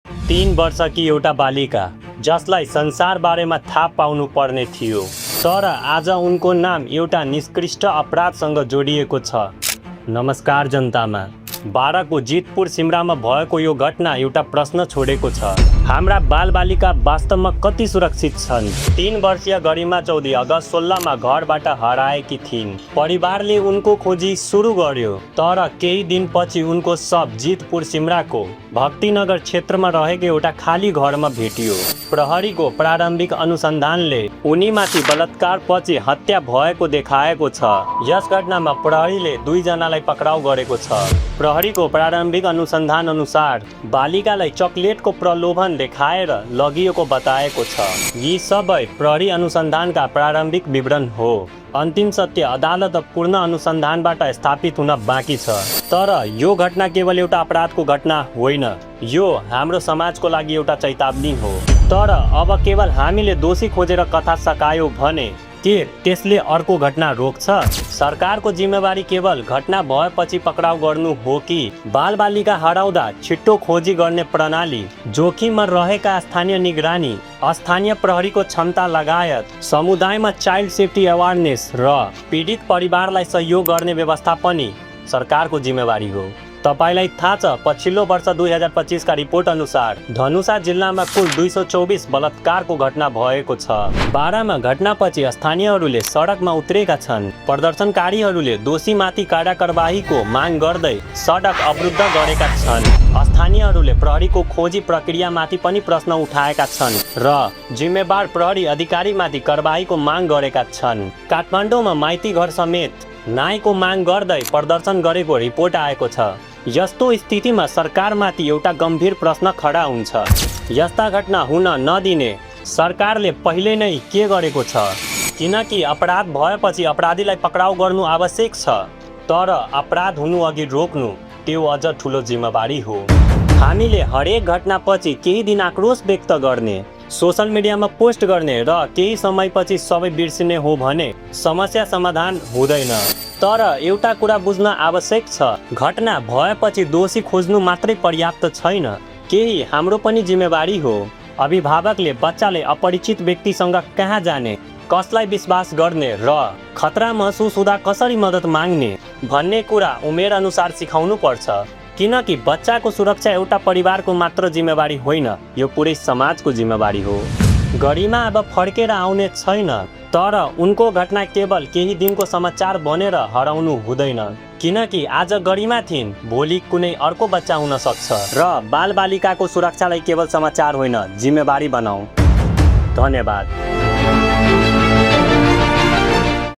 3 वर्षकी एउटा बालिका जसलाई संसार बारेमा थाहा पाउनु पर्ने थियो, तर आज उनको नाम एउटा निकृष्ट अपराधसँग जोडिएको छ। नमस्कार जनतामा, बाराको जितपुर सिमरामा भएको यो घटना एउटा प्रश्न छोडेको छ। हाम्रा बालबालिका वास्तवमा कति सुरक्षित छन्? 3 वर्षीय गरिमा चौधरी अगस्त 16 मा घरबाट हराएकी थिइन्। परिवारले उनको खोजी सुरु गर्यो, तर केही दिनपछि उनको शव जितपुर सिमराको भक्तिनगर क्षेत्रमा रहेको एउटा खाली घरमा भेटियो। प्रहरीको प्रारम्भिक अनुसन्धानले उनीमाथि बलात्कारपछि हत्या भएको देखाएको छ। यस घटनामा प्रहरीले 2 जनालाई पक्राउ गरेको छ। प्रहरीको प्रारम्भिक अनुसन्धान अनुसार बालिकालाई चकलेटको प्रलोभन देखाएर लगिएको बताएको छ। यी सबै प्रहरी अनुसन्धानका प्रारम्भिक विवरण हो। अन्तिम सत्य अदालत पूर्ण अनुसन्धानबाट स्थापित हुन बाँकी छ। तर यो घटना केवल एउटा अपराधको घटना होइन, यो हाम्रो समाजको लागि एउटा चेतावनी हो। तर अब केवल हामीले दोषी खोजेर कथा सकायो भने के त्यसले अर्को घटना रोक्छ? सरकारको जिम्मेवारी केवल घटना भएपछि पक्राउ गर्नु हो कि बालबालिका हराउँदा छिट्टो खोजी गर्ने प्रणाली, जोखिममा रहेका स्थानीय निगरानी, स्थानीय प्रहरीको क्षमता लगायत समुदायमा चाइल्ड सेफ्टी अवेरनेस र पीडित परिवारलाई सहयोग गर्ने व्यवस्था पनि सरकारको जिम्मेवारी हो। तपाईलाई थाहा छ, पछिल्लो वर्ष 2025 का रिपोर्ट अनुसार धनुषा जिल्लामा कुल 224 बलात्कारको घटना भएको छ। बारामा घटनापछि स्थानीयहरूले सडकमा उत्रेका छन्। प्रदर्शनकारीहरूले दोषीमाथि कडा कारबाहीको माग गर्दै सडक अवरुद्ध गरेका छन्। स्थानीयहरूले प्रहरीको खोजी प्रक्रियामाथि पनि प्रश्न उठाएका छन् र जिम्मेवार प्रहरी अधिकारीमाथि कारबाहीको माग गरेका छन्। काठमाडौँमा माइती घर समेत न्यायको माग गर्दै प्रदर्शन गरेको रिपोर्ट आएको छ। यस्तो स्थितिमा सरकारमाथि एउटा गम्भीर प्रश्न खडा हुन्छ। यस्ता घटना हुन नदिने सरकारले पहिले नै के गरेको छ? किनकि अपराध भएपछि अपराधीलाई पक्राउ गर्नु आवश्यक छ, तर अपराध हुनु अघि रोक्नु त्यो अझ ठुलो जिम्मेवारी हो। हामीले हरेक घटनापछि केही दिन आक्रोश व्यक्त गर्ने, सोशल मिडियामा पोस्ट गर्ने र केही समयपछि सबै बिर्सिने हो भने समस्या समाधान हुँदैन। तर एउटा कुरा बुझ्न आवश्यक छ, घटना भएपछि दोषी खोज्नु मात्रै पर्याप्त छैन, केही हाम्रो पनि जिम्मेवारी हो। अभिभावकले बच्चाले अपरिचित व्यक्तिसँग कहाँ जाने, कसलाई विश्वास गर्ने र खतरा महसुस हुँदा कसरी मद्दत माग्ने भन्ने कुरा उमेर अनुसार सिकाउनु पर्छ। किनकि बच्चाको सुरक्षा एउटा परिवारको मात्र जिम्मेवारी होइन, यो पुरै समाजको जिम्मेवारी हो। गरिमा अब फर्केर आउने छैन, तर उनको घटना केवल केही दिनको समाचार बनेर हराउनु हुँदैन। किनकि आज गरिमा थिइन्, भोलि कुनै अर्को बच्चा हुन सक्छ र बालबालिकाको सुरक्षालाई केवल समाचार होइन, जिम्मेवारी बनाऊ। धन्यवाद।